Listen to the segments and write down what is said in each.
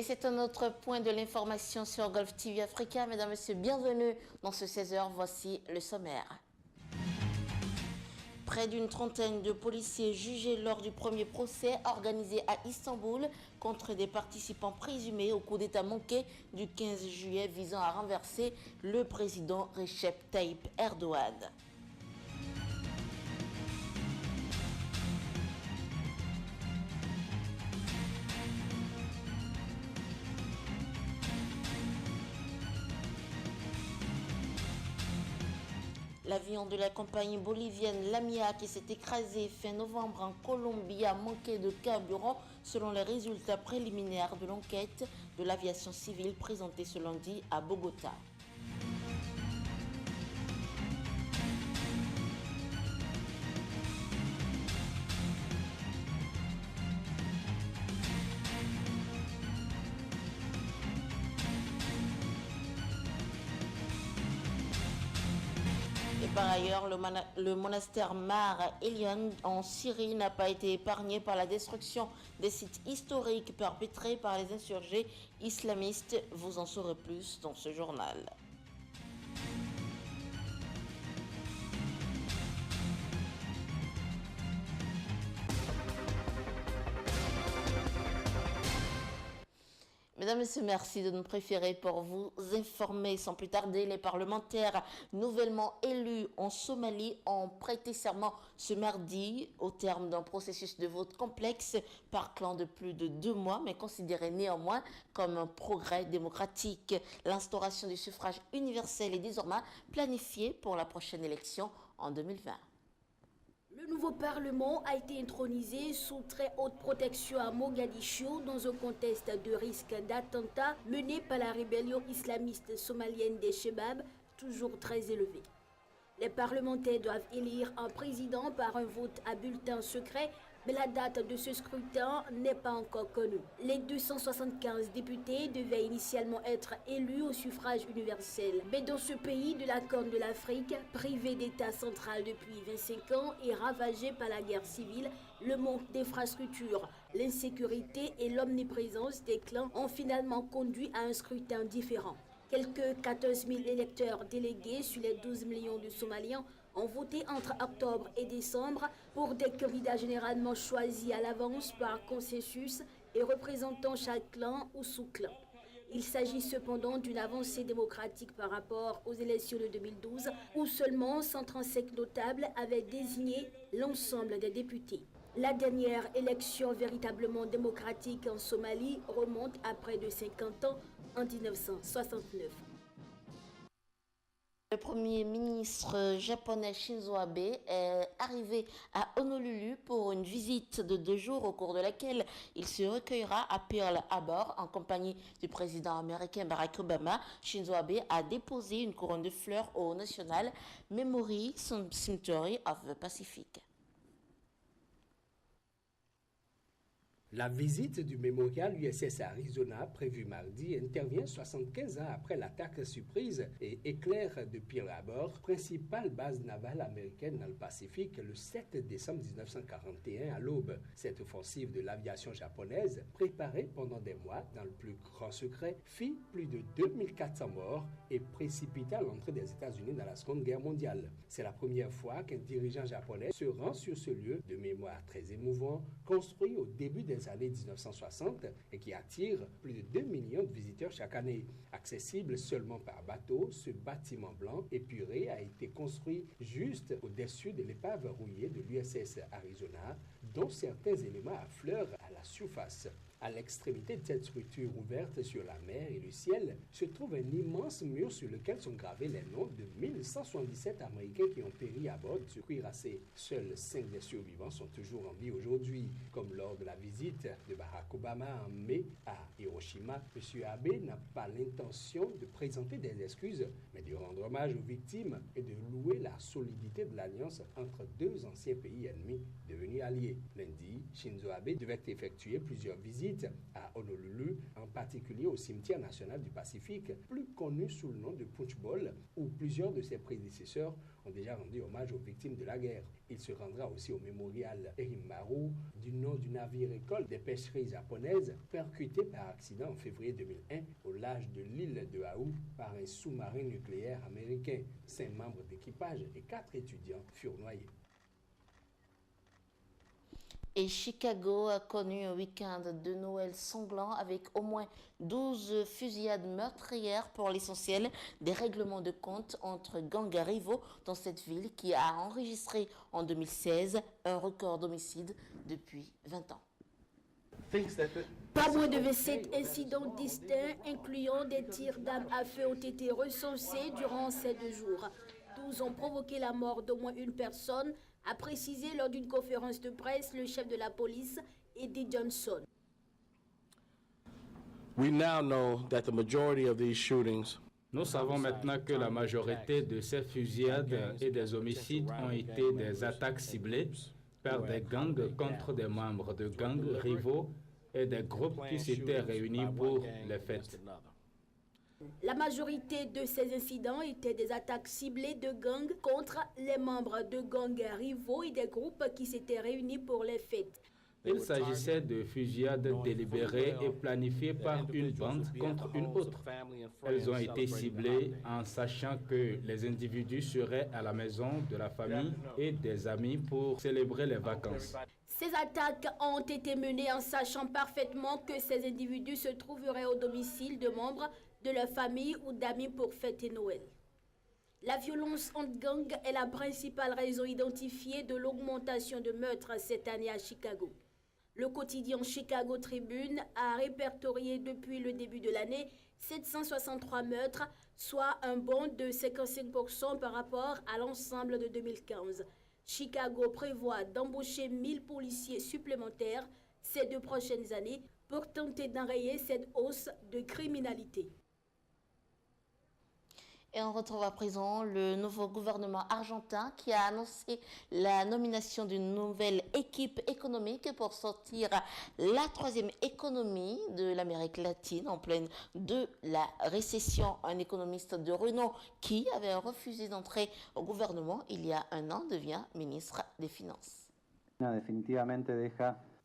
Et c'est un autre point de l'information sur Golf TV Africa. Mesdames, Messieurs, bienvenue dans ce 16h. Voici le sommaire. Près d'une trentaine de policiers jugés lors du premier procès organisé à Istanbul contre des participants présumés au coup d'État manqué du 15 juillet visant à renverser le président Recep Tayyip Erdogan. L'avion de la compagnie bolivienne Lamia qui s'est écrasé fin novembre en Colombie a manqué de carburant selon les résultats préliminaires de l'enquête de l'aviation civile présentée ce lundi à Bogota. Et par ailleurs, le monastère Mar Elion en Syrie n'a pas été épargné par la destruction des sites historiques perpétrés par les insurgés islamistes. Vous en saurez plus dans ce journal. Mesdames et Messieurs, merci de nous préférer pour vous informer. Sans plus tarder, les parlementaires nouvellement élus en Somalie ont prêté serment ce mardi au terme d'un processus de vote complexe parclant de plus de 2 mois, mais considéré néanmoins comme un progrès démocratique. L'instauration du suffrage universel est désormais planifiée pour la prochaine élection en 2020. Le nouveau Parlement a été intronisé sous très haute protection à Mogadiscio dans un contexte de risque d'attentat mené par la rébellion islamiste somalienne des Chebab, toujours très élevé. Les parlementaires doivent élire un président par un vote à bulletin secret, mais la date de ce scrutin n'est pas encore connue. Les 275 députés devaient initialement être élus au suffrage universel. Mais dans ce pays de la Corne de l'Afrique, privé d'État central depuis 25 ans et ravagé par la guerre civile, le manque d'infrastructures, l'insécurité et l'omniprésence des clans ont finalement conduit à un scrutin différent. Quelques 14 000 électeurs délégués sur les 12 millions de Somaliens ont voté entre octobre et décembre pour des candidats généralement choisis à l'avance par consensus et représentant chaque clan ou sous-clan. Il s'agit cependant d'une avancée démocratique par rapport aux élections de 2012 où seulement 135 notables avaient désigné l'ensemble des députés. La dernière élection véritablement démocratique en Somalie remonte à près de 50 ans, en 1969. Le premier ministre japonais Shinzo Abe est arrivé à Honolulu pour une visite de 2 jours au cours de laquelle il se recueillera à Pearl Harbor en compagnie du président américain Barack Obama. Shinzo Abe a déposé une couronne de fleurs au National Memory Cemetery of the Pacific. La visite du mémorial USS Arizona prévue mardi intervient 75 ans après l'attaque surprise et éclair de Pearl Harbor, principale base navale américaine dans le Pacifique, le 7 décembre 1941 à l'aube. Cette offensive de l'aviation japonaise, préparée pendant des mois dans le plus grand secret, fit plus de 2400 morts et précipita l'entrée des États-Unis dans la Seconde Guerre mondiale. C'est la première fois qu'un dirigeant japonais se rend sur ce lieu de mémoire très émouvant, construit au début des années 1960 et qui attire plus de 2 millions de visiteurs chaque année. Accessible seulement par bateau, ce bâtiment blanc épuré a été construit juste au-dessus de l'épave rouillée de l'USS Arizona, dont certains éléments affleurent à la surface. À l'extrémité de cette structure ouverte sur la mer et le ciel se trouve un immense mur sur lequel sont gravés les noms de 1177 Américains qui ont péri à bord de ce cuirassé. Seuls 5 des survivants sont toujours en vie aujourd'hui. Comme lors de la visite de Barack Obama en mai à Hiroshima, M. Abe n'a pas l'intention de présenter des excuses, mais de rendre hommage aux victimes et de louer la solidité de l'alliance entre 2 anciens pays ennemis devenus alliés. Lundi, Shinzo Abe devait effectuer plusieurs visites visites à Honolulu, en particulier au cimetière national du Pacifique, plus connu sous le nom de Punch Bowl, où plusieurs de ses prédécesseurs ont déjà rendu hommage aux victimes de la guerre. Il se rendra aussi au mémorial Erimaru, du nom du navire-école des pêcheries japonaises, percuté par accident en février 2001 au large de l'île de Oahu par un sous-marin nucléaire américain. 5 membres d'équipage et 4 étudiants furent noyés. Et Chicago a connu un week-end de Noël sanglant avec au moins 12 fusillades meurtrières pour l'essentiel, des règlements de compte entre gangs rivaux dans cette ville qui a enregistré en 2016 un record d'homicides depuis 20 ans. Pas moins de 27 incidents distincts, incluant des tirs d'armes à feu, ont été recensés durant ces 2 jours. 12 ont provoqué la mort d'au moins une personne, a précisé lors d'une conférence de presse le chef de la police, Eddie Johnson. Nous savons maintenant que la majorité de ces fusillades et des homicides ont été des attaques ciblées par des gangs contre des membres de gangs rivaux et des groupes qui s'étaient réunis pour les fêtes. La majorité de ces incidents étaient des attaques ciblées de gangs contre les membres de gangs rivaux et des groupes qui s'étaient réunis pour les fêtes. Il s'agissait de fusillades délibérées et planifiées par une bande contre une autre. Elles ont été ciblées en sachant que les individus seraient à la maison de la famille et des amis pour célébrer les vacances. Ces attaques ont été menées en sachant parfaitement que ces individus se trouveraient au domicile de membres de leur famille ou d'amis pour fêter Noël. La violence entre gangs est la principale raison identifiée de l'augmentation de meurtres cette année à Chicago. Le quotidien Chicago Tribune a répertorié depuis le début de l'année 763 meurtres, soit un bond de 55% par rapport à l'ensemble de 2015. Chicago prévoit d'embaucher 1000 policiers supplémentaires ces 2 prochaines années pour tenter d'enrayer cette hausse de criminalité. Et on retrouve à présent le nouveau gouvernement argentin qui a annoncé la nomination d'une nouvelle équipe économique pour sortir la 3e économie de l'Amérique latine en pleine de la récession. Un économiste de renom qui avait refusé d'entrer au gouvernement il y a 1 an devient ministre des Finances.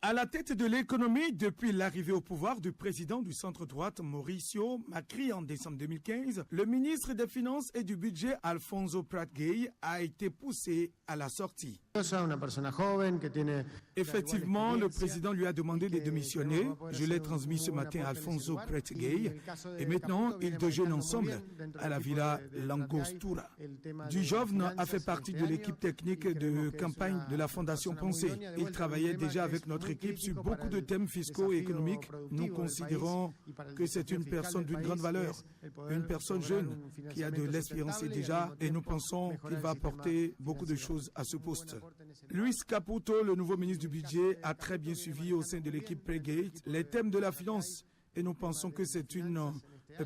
À la tête de l'économie depuis l'arrivée au pouvoir du président du centre-droite Mauricio Macri en décembre 2015, le ministre des Finances et du Budget Alfonso Prat-Gay a été poussé à la sortie. Effectivement, le président lui a demandé de démissionner. Je l'ai transmis ce matin à Alfonso Prat-Gay et maintenant ils déjeunent ensemble à la Villa Langostura. Dujovne a fait partie de l'équipe technique de campagne de la Fondation Pensée. Il travaillait déjà avec notre équipe sur beaucoup de thèmes fiscaux et économiques. Nous considérons que c'est une personne d'une grande valeur, une personne jeune qui a de l'expérience déjà et nous pensons qu'il va apporter beaucoup de choses à ce poste. Luis Caputo, le nouveau ministre du Budget, a très bien suivi au sein de l'équipe Prat-Gay les thèmes de la finance et nous pensons que c'est une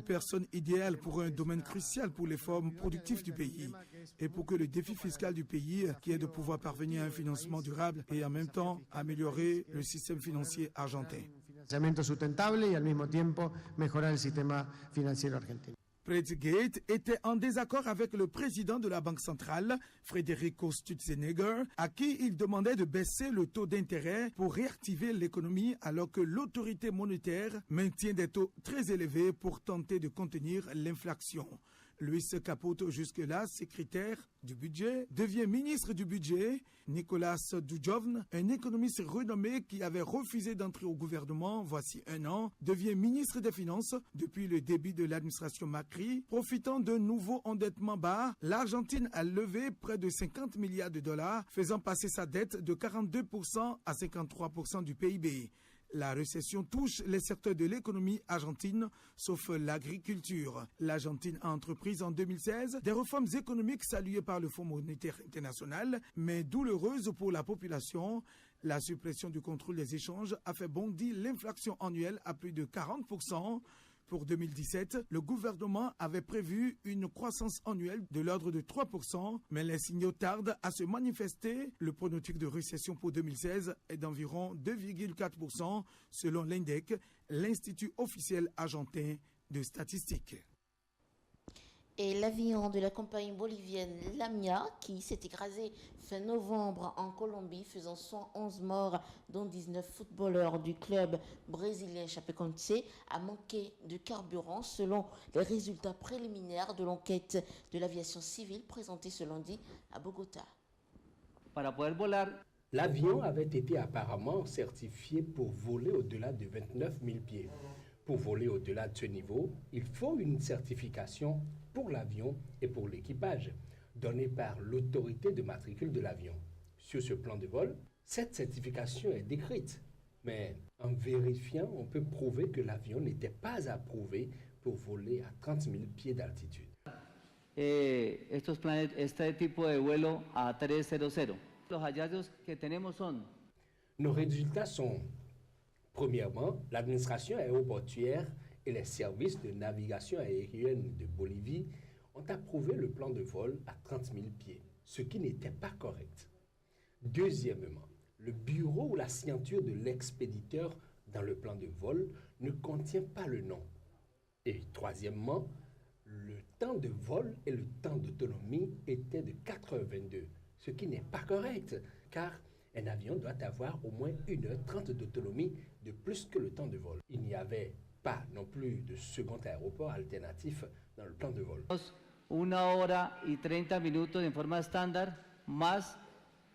personne idéale pour un domaine crucial pour les formes productives du pays et pour que le défi fiscal du pays, qui est de pouvoir parvenir à un financement durable et en même temps améliorer le système financier argentin. Prat-Gay était en désaccord avec le président de la Banque centrale, Federico Sturzenegger, à qui il demandait de baisser le taux d'intérêt pour réactiver l'économie alors que l'autorité monétaire maintient des taux très élevés pour tenter de contenir l'inflation. Luis Caputo, jusque-là secrétaire du budget, devient ministre du budget. Nicolas Dujovne, un économiste renommé qui avait refusé d'entrer au gouvernement voici 1 an, devient ministre des Finances depuis le début de l'administration Macri. Profitant d'un nouveau endettement bas, l'Argentine a levé près de 50 milliards de dollars, faisant passer sa dette de 42% à 53% du PIB. La récession touche les secteurs de l'économie argentine, sauf l'agriculture. L'Argentine a entrepris en 2016 des réformes économiques saluées par le Fonds monétaire international, mais douloureuses pour la population. La suppression du contrôle des échanges a fait bondir l'inflation annuelle à plus de 40%. Pour 2017, le gouvernement avait prévu une croissance annuelle de l'ordre de 3%, mais les signaux tardent à se manifester. Le pronostic de récession pour 2016 est d'environ 2,4% selon l'INDEC, l'Institut officiel argentin de statistiques. Et l'avion de la compagnie bolivienne Lamia, qui s'est écrasé fin novembre en Colombie, faisant 111 morts, dont 19 footballeurs du club brésilien Chapecoense, a manqué de carburant selon les résultats préliminaires de l'enquête de l'aviation civile présentée ce lundi à Bogota. L'avion avait été apparemment certifié pour voler au-delà de 29 000 pieds. Pour voler au-delà de ce niveau, il faut une certification pour l'avion et pour l'équipage, donnée par l'autorité de matricule de l'avion. Sur ce plan de vol, cette certification est décrite, mais en vérifiant, on peut prouver que l'avion n'était pas approuvé pour voler à 30 000 pieds d'altitude. Este tipo de vuelo a 300. Los hallazgos que tenemos son... Nos résultats sont, premièrement, l'administration aéroportuaire et les services de navigation aérienne de Bolivie ont approuvé le plan de vol à 30 000 pieds, ce qui n'était pas correct. Deuxièmement, le bureau ou la signature de l'expéditeur dans le plan de vol ne contient pas le nom. Et troisièmement, le temps de vol et le temps d'autonomie étaient de 4h22, ce qui n'est pas correct, car un avion doit avoir au moins 1h30 d'autonomie de plus que le temps de vol. Il n'y avait pas non plus de second aéroport alternatif dans le plan de vol. 1 hora y 30 minutos en forma estándar, más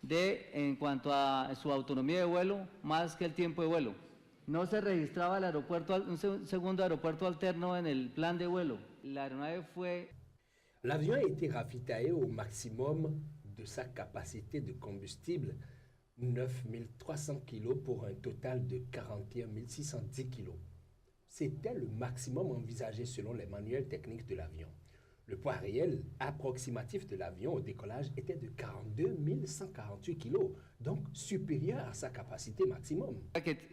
en cuanto a su autonomía de vuelo, más que el tiempo de vuelo. No se registraba el aeropuerto, un segundo aeropuerto alterno en el plan de vuelo. La aeronave fue... L'avion a été ravitaillé au maximum de sa capacité de combustible, 9 300 kg pour un total de 41 610 kg. C'était le maximum envisagé selon les manuels techniques de l'avion. Le poids réel approximatif de l'avion au décollage était de 42 148 kg, donc supérieur à sa capacité maximum.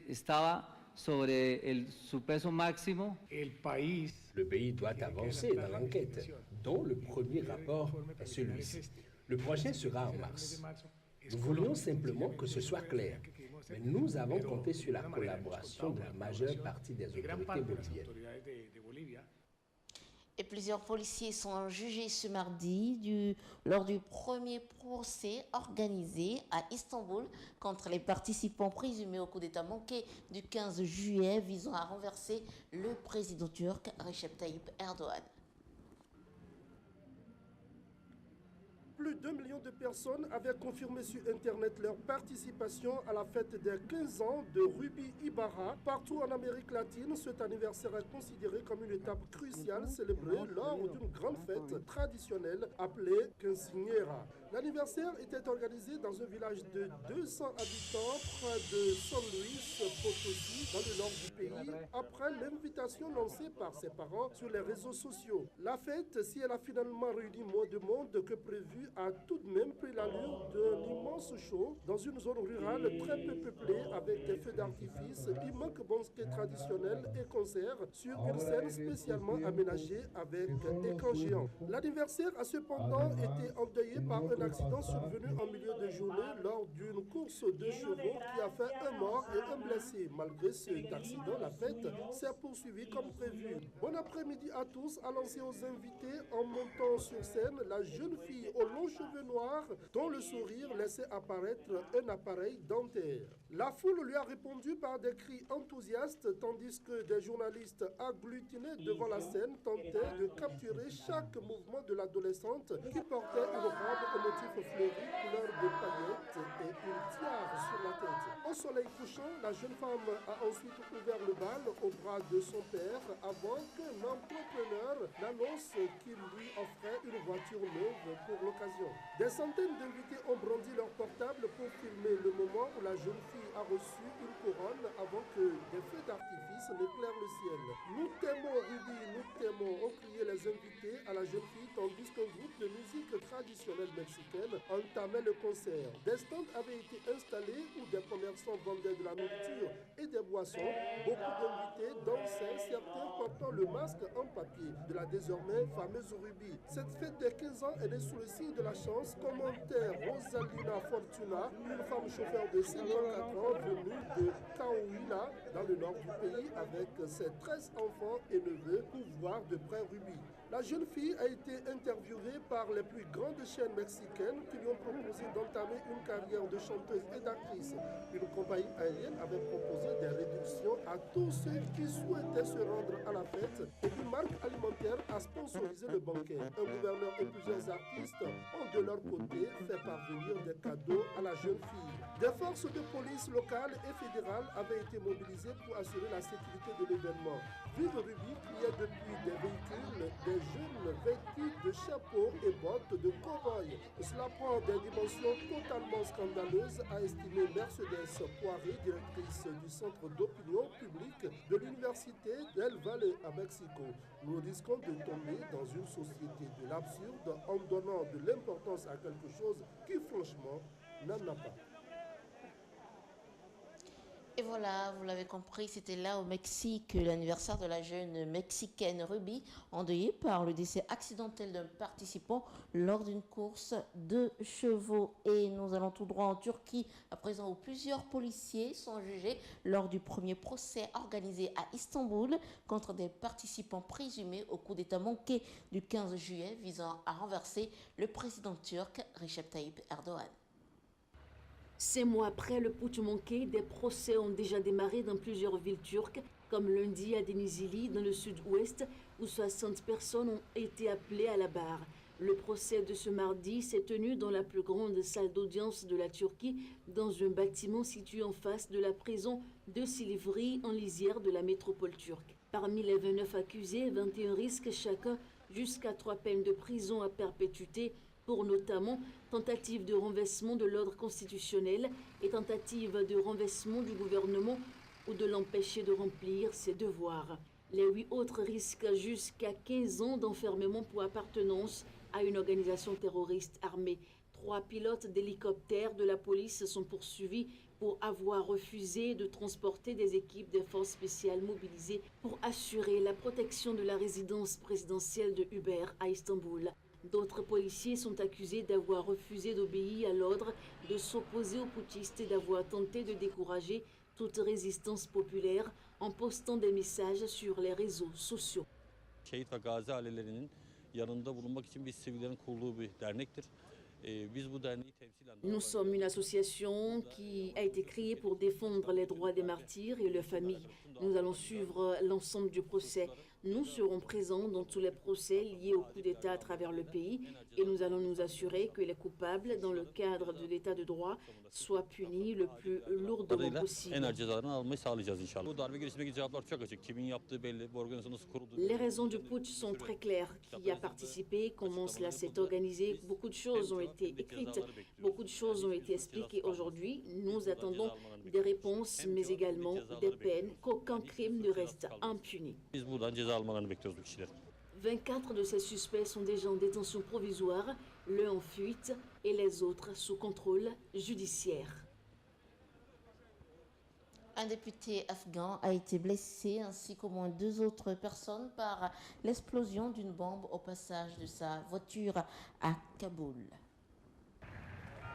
Estaba sobre su peso máximo. Le pays doit avancer dans l'enquête, dont le premier rapport est celui-ci. Le prochain sera en mars. Nous voulions simplement que ce soit clair, mais nous avons compté sur la collaboration de la majeure partie des autorités boliviennes. Et plusieurs policiers sont jugés ce mardi lors du premier procès organisé à Istanbul contre les participants présumés au coup d'État manqué du 15 juillet visant à renverser le président turc Recep Tayyip Erdogan. Plus d'1 million de personnes avaient confirmé sur Internet leur participation à la fête des 15 ans de Ruby Ibarra. Partout en Amérique latine, cet anniversaire est considéré comme une étape cruciale célébrée lors d'une grande fête traditionnelle appelée Quinceañera. L'anniversaire était organisé dans un village de 200 habitants près de San Luis Potosí, dans le nord du pays, après l'invitation lancée par ses parents sur les réseaux sociaux. La fête, si elle a finalement réuni moins de monde que prévu, a tout de même pris l'allure d'un immense show dans une zone rurale très peu peuplée avec des feux d'artifice, immenses banquets traditionnels et concerts sur une scène spécialement aménagée avec écran géant. L'anniversaire a cependant été endeuillé par un accident survenu en milieu de journée lors d'une course de chevaux qui a fait un mort et un blessé. Malgré cet accident, la fête s'est poursuivie comme prévu. Bon après-midi à tous, a lancé aux invités en montant sur scène la jeune fille aux longs cheveux noirs dont le sourire laissait apparaître un appareil dentaire. La foule lui a répondu par des cris enthousiastes tandis que des journalistes agglutinés devant la scène tentaient de capturer chaque mouvement de l'adolescente qui portait une robe au motif fleuri, couleur de paillettes et une tiare sur la tête. Au soleil couchant, la jeune femme a ensuite ouvert le bal au bras de son père avant qu'un entrepreneur n'annonce qu'il lui offrait une voiture neuve pour l'occasion. Des centaines d'invités ont brandi leur portable pour filmer le moment où la jeune fille a reçu une couronne avant que des feux d'artifice n'éclairent le ciel. Nous t'aimons, Ruby, nous t'aimons, ont crié les invités à la jeune fille tandis qu'un groupe de musique traditionnelle mexicaine entamait le concert. Des stands avaient été installés où des commerçants vendaient de la nourriture et des boissons. Beaucoup d'invités dansaient, certains portant le masque en papier de la désormais fameuse Ruby. Cette fête des 15 ans est née sous le signe de la chance, commentaire Rosalina Fortuna, une femme chauffeur de 54 ans venue de Cahuila, dans le nord du pays, avec ses 13 enfants et neveux pour voir de près Ruby. La jeune fille a été interviewée par les plus grandes chaînes mexicaines qui lui ont proposé d'entamer une carrière de chanteuse et d'actrice. Une compagnie aérienne avait proposé des réductions à tous ceux qui souhaitaient se rendre à la fête et une marque alimentaire a sponsorisé le banquet. Un gouverneur et plusieurs artistes ont de leur côté fait parvenir des cadeaux à la jeune fille. Des forces de police locales et fédérales avaient été mobilisées pour assurer la sécurité de l'événement. Vive Ruby criait depuis des véhicules, des jeunes vêtus de chapeaux et bottes de cow-boy. Cela prend des dimensions totalement scandaleuses, a estimé Mercedes Poiré, directrice du Centre d'opinion publique de l'Université del Valle à Mexico. Nous risquons de tomber dans une société de l'absurde en donnant de l'importance à quelque chose qui franchement n'en a pas. Et voilà, vous l'avez compris, c'était là au Mexique l'anniversaire de la jeune mexicaine Ruby, endeuillée par le décès accidentel d'un participant lors d'une course de chevaux. Et nous allons tout droit en Turquie, à présent où plusieurs policiers sont jugés lors du premier procès organisé à Istanbul contre des participants présumés au coup d'État manqué du 15 juillet visant à renverser le président turc Recep Tayyip Erdogan. 5 mois après le putsch manqué, des procès ont déjà démarré dans plusieurs villes turques, comme lundi à Denizli, dans le sud-ouest, où 60 personnes ont été appelées à la barre. Le procès de ce mardi s'est tenu dans la plus grande salle d'audience de la Turquie, dans un bâtiment situé en face de la prison de Silivri, en lisière de la métropole turque. Parmi les 29 accusés, 21 risquent chacun jusqu'à 3 peines de prison à perpétuité, pour notamment tentative de renversement de l'ordre constitutionnel et tentative de renversement du gouvernement ou de l'empêcher de remplir ses devoirs. Les 8 autres risquent jusqu'à 15 ans d'enfermement pour appartenance à une organisation terroriste armée. 3 pilotes d'hélicoptères de la police sont poursuivis pour avoir refusé de transporter des équipes des forces spéciales mobilisées pour assurer la protection de la résidence présidentielle de Uber à Istanbul. D'autres policiers sont accusés d'avoir refusé d'obéir à l'ordre de s'opposer aux putschistes et d'avoir tenté de décourager toute résistance populaire en postant des messages sur les réseaux sociaux. Şehit ve gazi ailelerinin yanında bulunmak için biz sivillerin kurduğu bir dernektir. Nous sommes une association qui a été créée pour défendre les droits des martyrs et leurs familles. Nous allons suivre l'ensemble du procès. Nous serons présents dans tous les procès liés au coup d'État à travers le pays et nous allons nous assurer que les coupables, dans le cadre de l'État de droit, soient punis le plus lourdement possible. Les raisons du putsch sont très claires. Qui a participé, comment cela s'est organisé, beaucoup de choses ont été écrites, beaucoup de choses ont été expliquées aujourd'hui. Nous attendons des réponses, mais également des peines, qu'aucun crime ne reste impuni. 24 de ces suspects sont déjà en détention provisoire, l'un en fuite et les autres sous contrôle judiciaire. Un député afghan a été blessé ainsi qu'au moins 2 autres personnes par l'explosion d'une bombe au passage de sa voiture à Kaboul.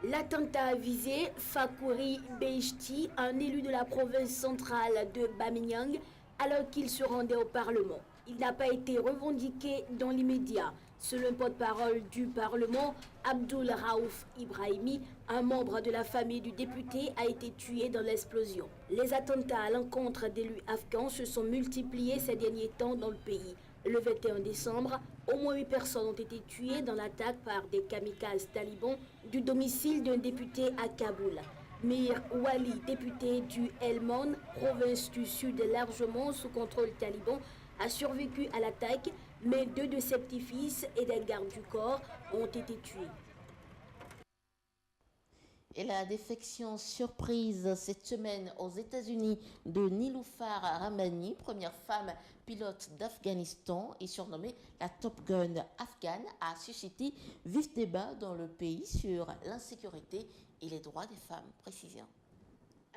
L'attentat a visé Fakouri Beheshti, un élu de la province centrale de Bamiyan, alors qu'il se rendait au Parlement. Il n'a pas été revendiqué dans l'immédiat. Selon le porte-parole du Parlement, Abdul Raouf Ibrahimi, un membre de la famille du député, a été tué dans l'explosion. Les attentats à l'encontre d'élus afghans se sont multipliés ces derniers temps dans le pays. Le 21 décembre, au moins 8 personnes ont été tuées dans l'attaque par des kamikazes talibans du domicile d'un député à Kaboul. Mir Wali, député du Helmand, province du Sud largement sous contrôle taliban, a survécu à l'attaque, mais 2 de ses petits-fils et des gardes du corps ont été tués. Et la défection surprise cette semaine aux États-Unis de Niloufar Rahmani, première femme pilote d'Afghanistan et surnommée la Top Gun afghane, a suscité vif débat dans le pays sur l'insécurité et les droits des femmes. Précision.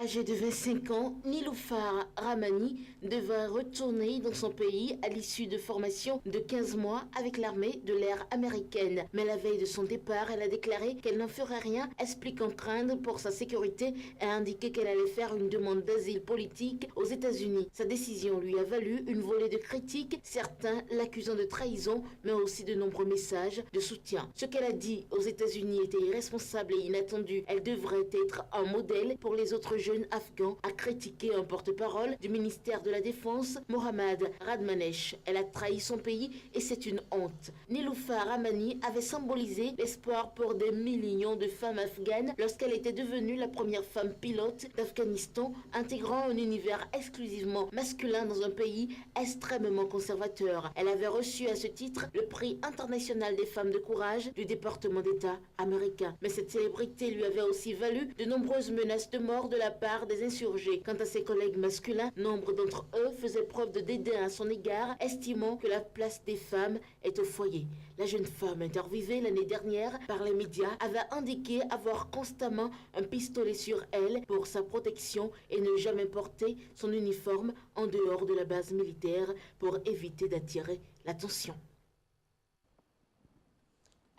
Âgée de 25 ans, Niloufar Rahmani devra retourner dans son pays à l'issue de formation de 15 mois avec l'armée de l'air américaine. Mais la veille de son départ, elle a déclaré qu'elle n'en ferait rien, expliquant craindre pour sa sécurité et a indiqué qu'elle allait faire une demande d'asile politique aux États-Unis. Sa décision lui a valu une volée de critiques, certains l'accusant de trahison, mais aussi de nombreux messages de soutien. Ce qu'elle a dit aux États-Unis était irresponsable et inattendu. Elle devrait être un modèle pour les autres jeune afghan, a critiqué un porte-parole du ministère de la Défense, Mohammad Radmanesh. Elle a trahi son pays et c'est une honte. Niloufar Rahmani avait symbolisé l'espoir pour des millions de femmes afghanes lorsqu'elle était devenue la première femme pilote d'Afghanistan, intégrant un univers exclusivement masculin dans un pays extrêmement conservateur. Elle avait reçu à ce titre le prix international des femmes de courage du département d'État américain. Mais cette célébrité lui avait aussi valu de nombreuses menaces de mort de la part des insurgés. Quant à ses collègues masculins, nombre d'entre eux faisaient preuve de dédain à son égard, estimant que la place des femmes est au foyer. La jeune femme interviewée l'année dernière par les médias avait indiqué avoir constamment un pistolet sur elle pour sa protection et ne jamais porter son uniforme en dehors de la base militaire pour éviter d'attirer l'attention.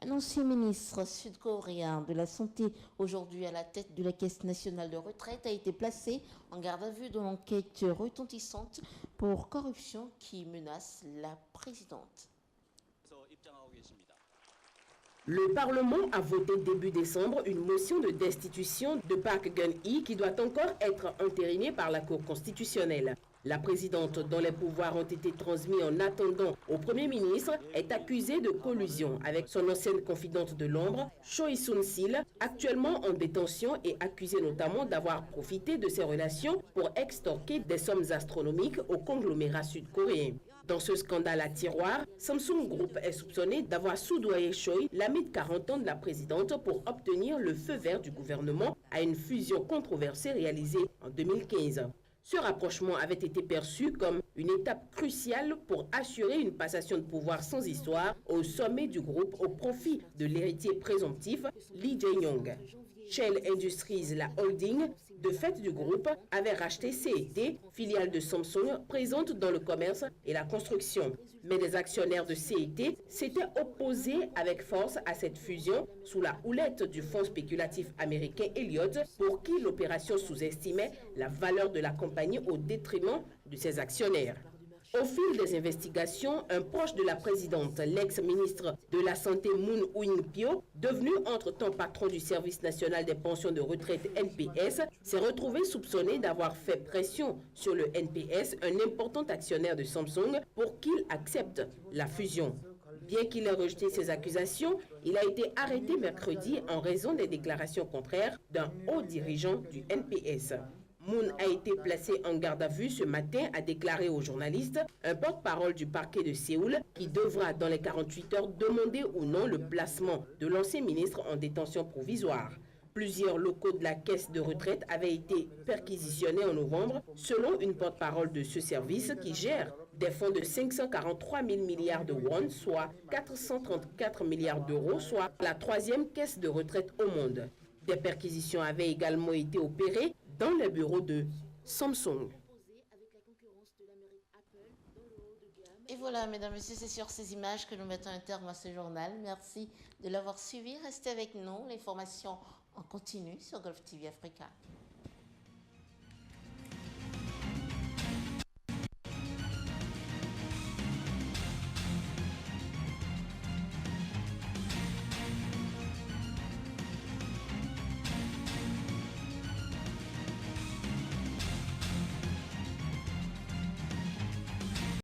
Un ancien ministre sud-coréen de la Santé, aujourd'hui à la tête de la Caisse nationale de retraite, a été placé en garde à vue dans l'enquête retentissante pour corruption qui menace la présidente. Le Parlement a voté début décembre une motion de destitution de Park Geun-hye qui doit encore être entérinée par la Cour constitutionnelle. La présidente, dont les pouvoirs ont été transmis en attendant au Premier ministre, est accusée de collusion avec son ancienne confidente de l'ombre, Choi Soon-sil, actuellement en détention et accusée notamment d'avoir profité de ses relations pour extorquer des sommes astronomiques au conglomérat sud-coréen. Dans ce scandale à tiroir, Samsung Group est soupçonné d'avoir soudoyé Choi, l'amie de 40 ans de la présidente, pour obtenir le feu vert du gouvernement à une fusion controversée réalisée en 2015. Ce rapprochement avait été perçu comme une étape cruciale pour assurer une passation de pouvoir sans histoire au sommet du groupe au profit de l'héritier présomptif Lee Jae-yong. Shell Industries, la holding de fait du groupe, avait racheté CET, filiale de Samsung présente dans le commerce et la construction. Mais les actionnaires de CET s'étaient opposés avec force à cette fusion sous la houlette du fonds spéculatif américain Elliott, pour qui l'opération sous-estimait la valeur de la compagnie au détriment de ses actionnaires. Au fil des investigations, un proche de la présidente, l'ex-ministre de la Santé Moon Win-pyo, devenu entre-temps patron du Service national des pensions de retraite NPS, s'est retrouvé soupçonné d'avoir fait pression sur le NPS, un important actionnaire de Samsung, pour qu'il accepte la fusion. Bien qu'il ait rejeté ces accusations, il a été arrêté mercredi en raison des déclarations contraires d'un haut dirigeant du NPS. Moon a été placé en garde à vue ce matin, a déclaré aux journalistes un porte-parole du parquet de Séoul qui devra dans les 48 heures demander ou non le placement de l'ancien ministre en détention provisoire. Plusieurs locaux de la caisse de retraite avaient été perquisitionnés en novembre, selon une porte-parole de ce service qui gère des fonds de 543 000 milliards de won, soit 434 milliards d'euros, soit la troisième caisse de retraite au monde. Des perquisitions avaient également été opérées dans les bureaux de Samsung. Et voilà, mesdames et messieurs, c'est sur ces images que nous mettons un terme à ce journal. Merci de l'avoir suivi. Restez avec nous. L'information en continu sur Golf TV Africa.